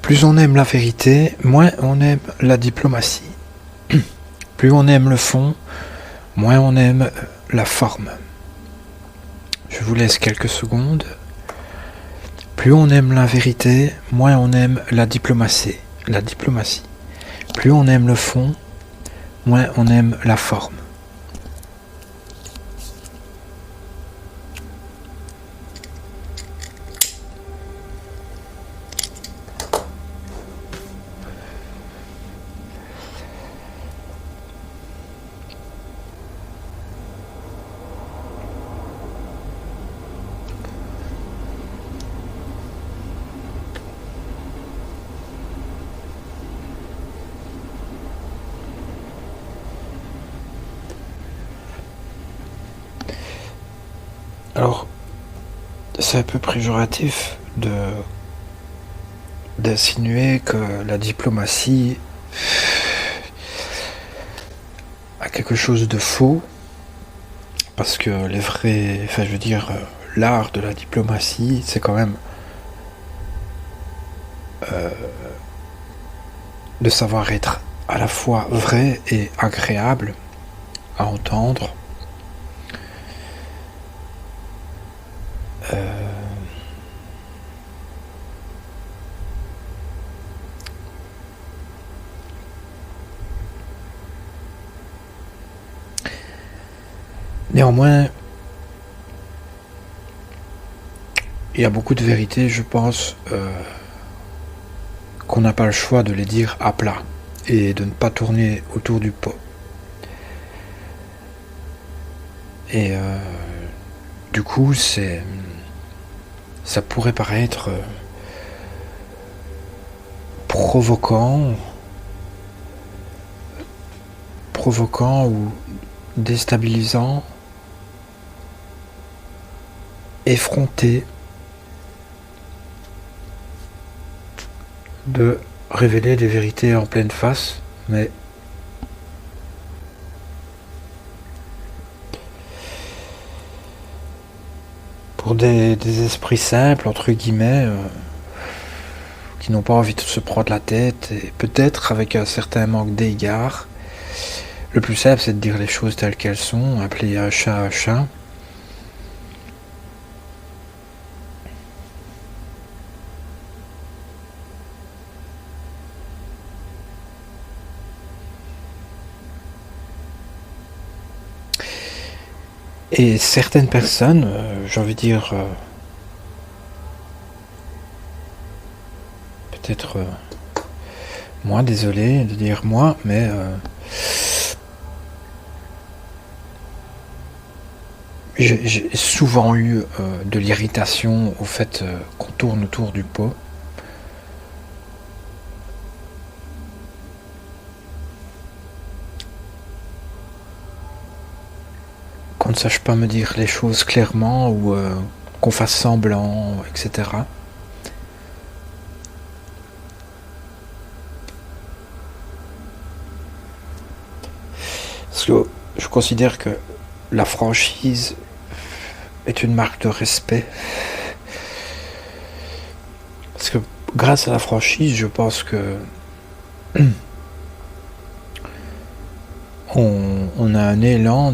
Plus on aime la vérité, moins on aime la diplomatie. Plus on aime le fond, moins on aime la forme. Je vous laisse quelques secondes. Plus on aime la vérité, moins on aime la diplomatie. Plus on aime le fond, moins on aime la forme. Alors, c'est un peu péjoratif d'insinuer que la diplomatie a quelque chose de faux, parce que l'art de la diplomatie, c'est quand même de savoir être à la fois vrai et agréable à entendre. Néanmoins, il y a beaucoup de vérités, je pense, qu'on n'a pas le choix de les dire à plat et de ne pas tourner autour du pot. Et du coup, ça pourrait paraître provoquant ou déstabilisant, effronté de révéler des vérités en pleine face, mais pour des esprits simples, entre guillemets, qui n'ont pas envie de se prendre la tête, et peut-être avec un certain manque d'égard, le plus simple c'est de dire les choses telles qu'elles sont, appeler un chat un chat. Et certaines personnes, j'ai envie de dire, peut-être moi, désolé de dire moi, mais j'ai souvent eu de l'irritation au fait qu'on tourne autour du pot. Qu'on ne sache pas me dire les choses clairement ou qu'on fasse semblant, etc. Parce que je considère que la franchise est une marque de respect. Parce que grâce à la franchise, je pense que on a un élan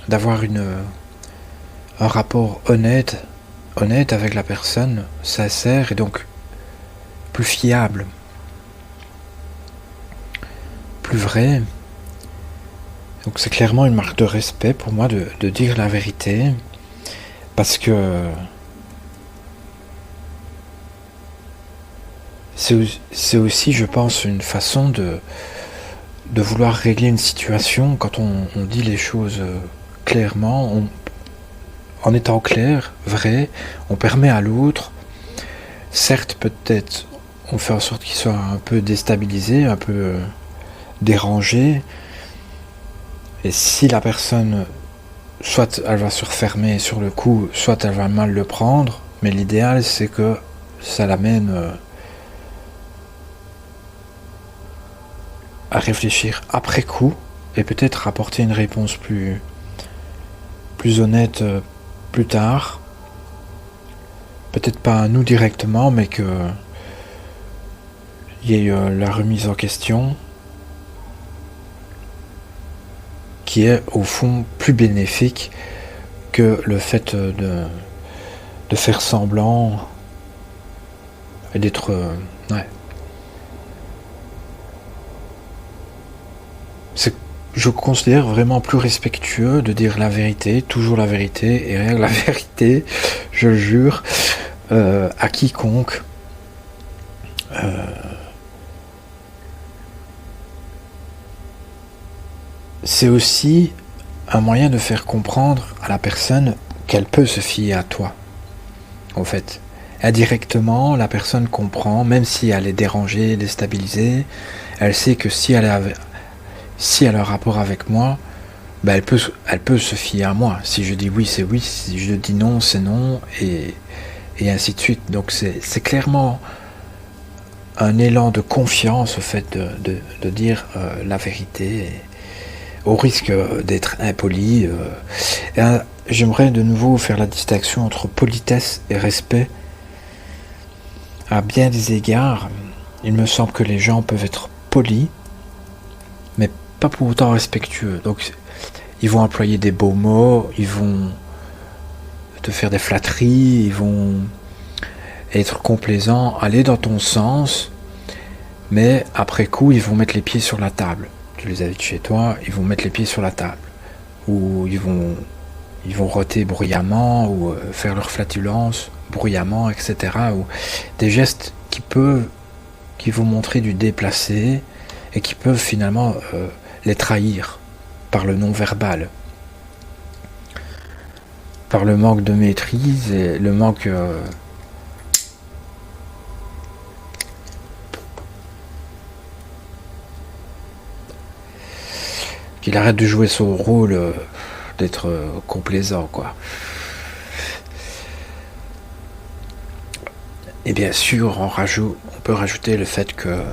d'avoir un rapport honnête avec la personne, sincère et donc plus fiable, plus vrai. Donc c'est clairement une marque de respect pour moi de dire la vérité, parce que c'est aussi, je pense, une façon de vouloir régler une situation. Quand on dit les choses clairement, en étant clair, vrai, on permet à l'autre, certes peut-être on fait en sorte qu'il soit un peu déstabilisé, un peu dérangé, et si la personne, soit elle va se refermer sur le coup, soit elle va mal le prendre, mais l'idéal c'est que ça l'amène à réfléchir après coup et peut-être apporter une réponse plus honnête plus tard, peut-être pas à nous directement, mais que il y ait la remise en question qui est au fond plus bénéfique que le fait de faire semblant et d'être ouais. Je considère vraiment plus respectueux de dire la vérité, toujours la vérité et rien que la vérité, je le jure, à quiconque. C'est aussi un moyen de faire comprendre à la personne qu'elle peut se fier à toi, en fait. Indirectement, la personne comprend, même si elle est dérangée, déstabilisée, elle sait que si elle a un rapport avec moi, ben elle peut se fier à moi. Si je dis oui, c'est oui, si je dis non, c'est non, et ainsi de suite. Donc c'est clairement un élan de confiance au fait de dire la vérité, au risque d'être impoli. J'aimerais de nouveau faire la distinction entre politesse et respect. À bien des égards, il me semble que les gens peuvent être polis, mais pas pour autant respectueux. Donc ils vont employer des beaux mots, ils vont te faire des flatteries, ils vont être complaisants, aller dans ton sens, mais après coup, ils vont mettre les pieds sur la table. Tu les invites chez toi, ils vont mettre les pieds sur la table. Ou ils vont rôter bruyamment, ou faire leur flatulence bruyamment, etc. Ou des gestes qui vont montrer du déplacé et qui peuvent finalement les trahir par le non-verbal. Par le manque de maîtrise et le manque qu'il arrête de jouer son rôle d'être complaisant, quoi. Et bien sûr, on peut rajouter le fait que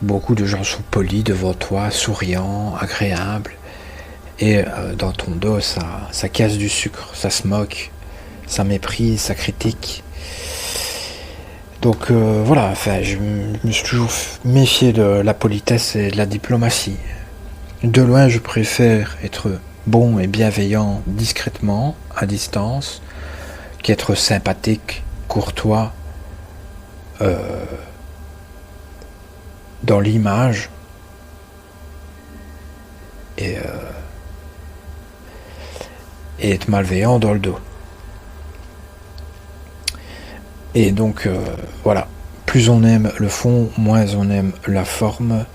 beaucoup de gens sont polis devant toi, souriants, agréables, et dans ton dos, ça casse du sucre, ça se moque, ça méprise, ça critique. Donc voilà, enfin, je me suis toujours méfié de la politesse et de la diplomatie. De loin, je préfère être bon et bienveillant discrètement, à distance, qu'être sympathique, courtois, dans l'image, et être malveillant dans le dos. Et donc voilà, plus on aime le fond, moins on aime la forme.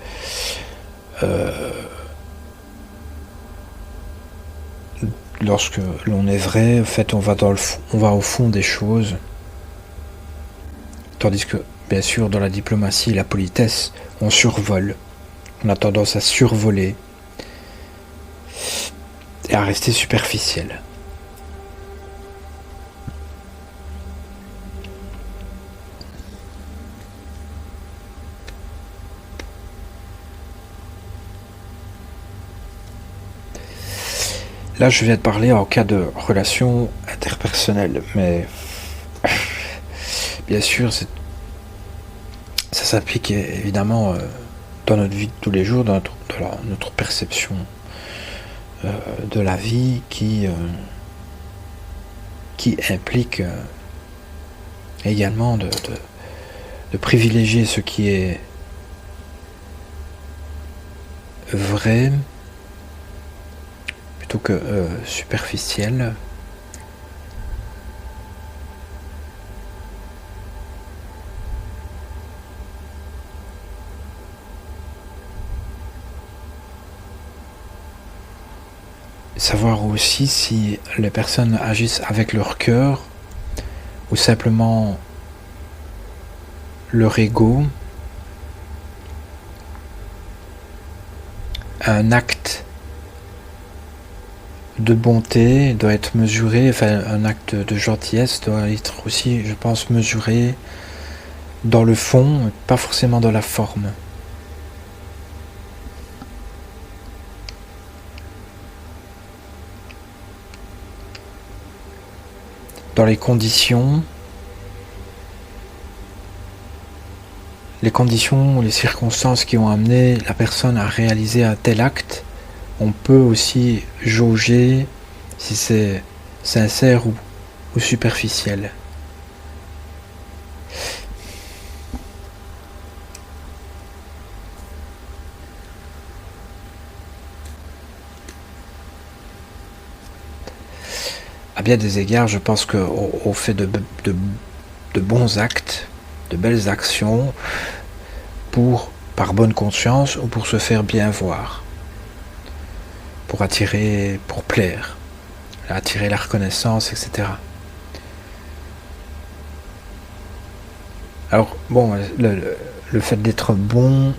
Lorsque l'on est vrai, en fait, on va au fond des choses. Tandis que, bien sûr, dans la diplomatie et la politesse, on survole. On a tendance à survoler et à rester superficiel. Là, je viens de parler en cas de relation interpersonnelle, mais bien sûr, ça s'applique évidemment dans notre vie de tous les jours, dans notre perception de la vie qui implique également de privilégier ce qui est vrai plutôt que superficiel. Savoir aussi si les personnes agissent avec leur cœur ou simplement leur ego. Un acte de bonté doit être mesuré, enfin un acte de gentillesse doit être aussi, je pense, mesuré dans le fond, pas forcément dans la forme. dans les conditions ou les circonstances qui ont amené la personne à réaliser un tel acte, on peut aussi jauger si c'est sincère ou superficiel. À bien des égards, je pense qu'on fait de bons actes, de belles actions, par bonne conscience ou pour se faire bien voir, pour attirer, pour plaire, attirer la reconnaissance, etc. Alors, bon, le fait d'être bon,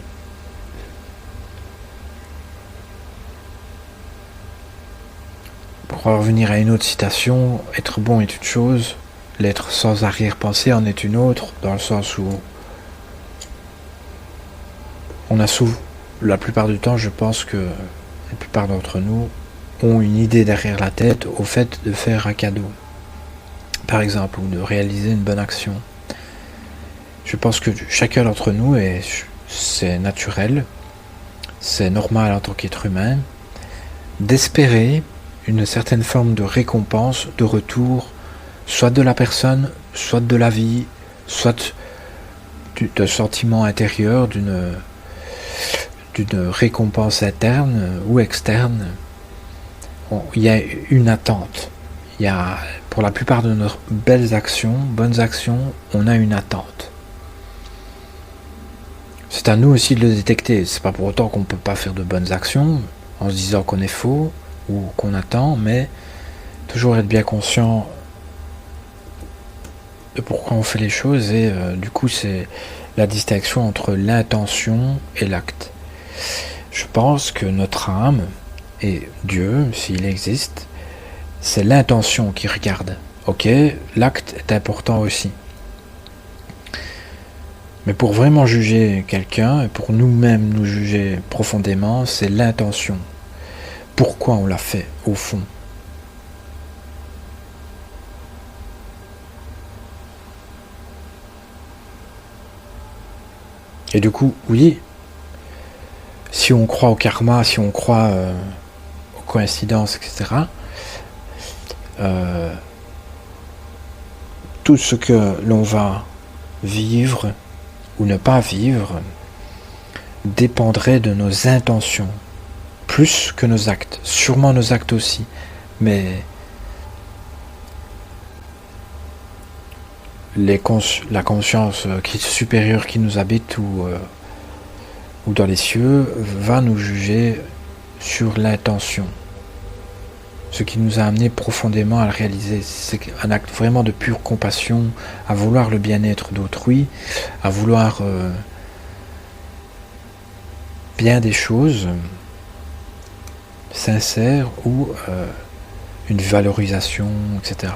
pour revenir à une autre citation, être bon est une chose, l'être sans arrière-pensée en est une autre, dans le sens où on a souvent, la plupart du temps, je pense que la plupart d'entre nous ont une idée derrière la tête au fait de faire un cadeau, par exemple, ou de réaliser une bonne action. Je pense que chacun d'entre nous, et c'est naturel, c'est normal en tant qu'être humain, d'espérer une certaine forme de récompense, de retour, soit de la personne, soit de la vie, soit d'un sentiment intérieur, d'une récompense interne ou externe. Il y a une attente. Pour la plupart de nos belles actions, bonnes actions, on a une attente. C'est à nous aussi de le détecter. C'est pas pour autant qu'on ne peut pas faire de bonnes actions en se disant qu'on est faux ou qu'on attend, mais toujours être bien conscient de pourquoi on fait les choses et du coup c'est la distinction entre l'intention et l'acte. Je pense que notre âme et Dieu, s'il existe, c'est l'intention qui regarde. Ok, l'acte est important aussi. Mais pour vraiment juger quelqu'un, et pour nous-mêmes nous juger profondément, c'est l'intention. Pourquoi on l'a fait, au fond? Et du coup, oui, si on croit au karma, si on croit aux coïncidences, etc., tout ce que l'on va vivre ou ne pas vivre dépendrait de nos intentions, plus que nos actes, sûrement nos actes aussi, mais la conscience supérieure qui nous habite ou dans les cieux va nous juger sur l'intention. Ce qui nous a amené profondément à le réaliser, c'est un acte vraiment de pure compassion, à vouloir le bien-être d'autrui, à vouloir bien des choses sincères ou une valorisation, etc.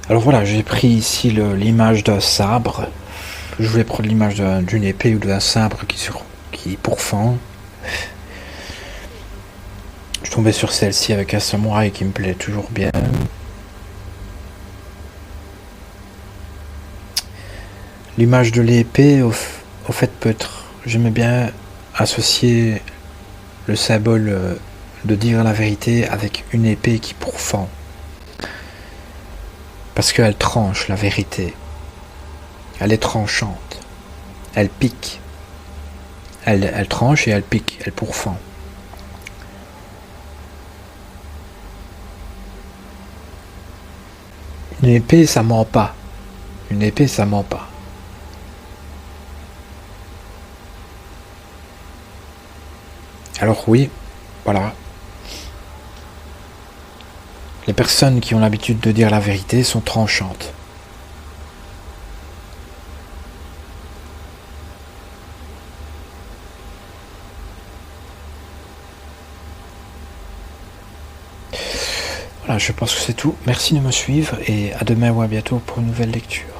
Alors voilà, j'ai pris ici l'image d'un sabre. Je voulais prendre l'image d'une épée ou d'un sabre qui pourfend. Je tombais sur celle-ci avec un samouraï qui me plaît toujours bien. L'image de l'épée, au fait, peut être... J'aimais bien associer le symbole de dire la vérité avec une épée qui pourfend. Parce qu'elle tranche la vérité. Elle est tranchante. Elle pique. Elle tranche et elle pique. Elle pourfend. Une épée, ça ment pas. Une épée, ça ment pas. Alors oui, voilà. Les personnes qui ont l'habitude de dire la vérité sont tranchantes. Voilà, je pense que c'est tout. Merci de me suivre et à demain ou à bientôt pour une nouvelle lecture.